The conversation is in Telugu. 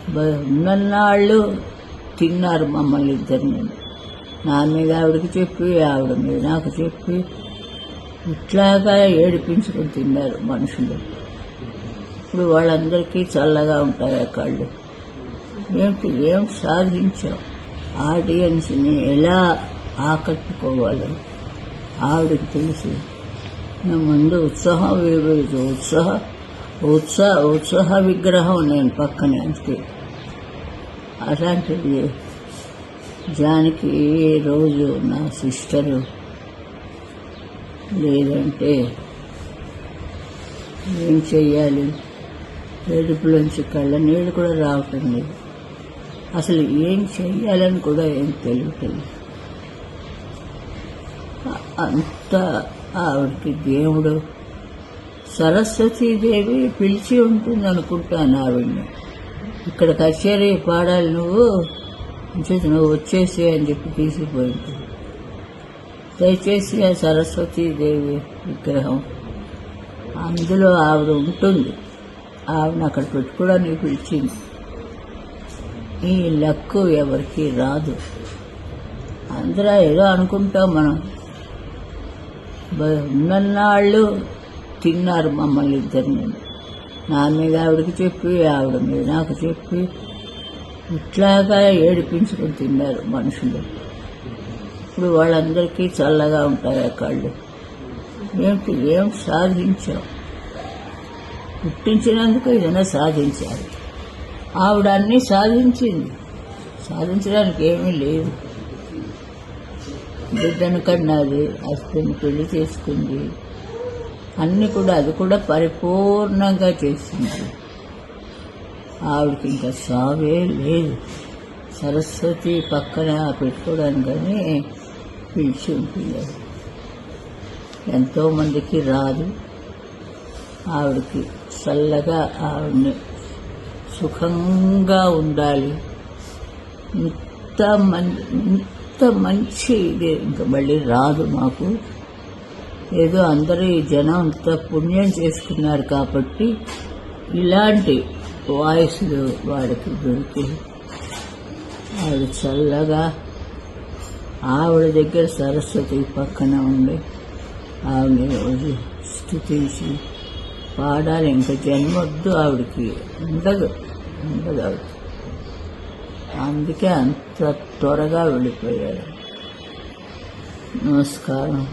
ఉన్నన్నాళ్ళు తిన్నారు మమ్మల్ని ఇద్దరిని. నా మీద ఆవిడకి చెప్పి, ఆవిడ మీద నాకు చెప్పి, ఇట్లాగా ఏడిపించుకొని తిన్నారు మనుషులు. ఇప్పుడు వాళ్ళందరికీ చల్లగా ఉంటాయి ఆ కళ్ళు. ఏం సాధించాం? ఆడియన్స్ని ఎలా ఆకట్టుకోవాలో ఆవిడకి తెలుసు. నా ముందు ఉత్సాహ విగ్రహం నేను పక్కనే. అంతే. అలాంటిది జానికి రోజు నా సిస్టరు లేదంటే ఏం చెయ్యాలి? ఏడుపులోంచి కళ్ళ నీళ్ళు కూడా రావటం లేదు. అసలు ఏం చెయ్యాలని కూడా ఏం తెలియటం. అంతా ఆవిడకి దేవుడు సరస్వతీదేవి పిలిచి ఉంటుంది అనుకుంటాను ఆవిడ్ని. ఇక్కడ కచేరీ పాడాలి నువ్వు వచ్చేసి అని చెప్పి తీసుకుపోయింది. దయచేసి ఆ సరస్వతీదేవి విగ్రహం అందులో ఆవిడ ఉంటుంది. ఆవిడని అక్కడ పెట్టుకోవడానికి పిలిచింది. ఈ లక్కు ఎవరికి రాదు. అందరూ ఏదో అనుకుంటాం మనం. ఉన్నన్నాళ్ళు తిన్నారు మమ్మల్ని ఇద్దరిని. నా మీద ఆవిడకి చెప్పి, ఆవిడ మీద నాకు చెప్పి, ఇట్లాగా ఏడిపించుకొని తిన్నారు మనుషులు. ఇప్పుడు వాళ్ళందరికీ చల్లగా ఉంటాయి ఆ కళ్ళు. ఏం సాధించాం? పుట్టించినందుకు ఏదైనా సాధించాలి. ఆవిడ అన్నీ సాధించింది. సాధించడానికి ఏమీ లేదు. బిడ్డను కన్నది, హస్బెండ్ పెళ్లి చేసుకుంది, అన్నీ కూడా అది కూడా పరిపూర్ణంగా చేసింది. ఆవిడకి ఇంకా సావే లేదు. సరస్వతి పక్కన పెట్టుకోవడానికని పిలిచి ఉంటుంది. ఎంతోమందికి రాదు. ఆవిడకి చల్లగా ఆవిడని సుఖంగా ఉండాలి. ఇంత మంచి ఇది ఇంకా మళ్ళీ రాదు మాకు. ఏదో అందరూ ఈ జనం అంత పుణ్యం చేసుకున్నారు కాబట్టి ఇలాంటి వాయిస్లు వాడికి దొరికి ఆవిడ చల్లగా ఆవిడ దగ్గర సరస్వతి పక్కన ఉండి ఆవిడ రోజు స్తుతించి పాడాలి. ఇంకా జన్మొద్దు ఆవిడకి, ఉండదు ఆవిడ. అందుకే అంత త్వరగా వెళ్ళిపోయాడు. నమస్కారం.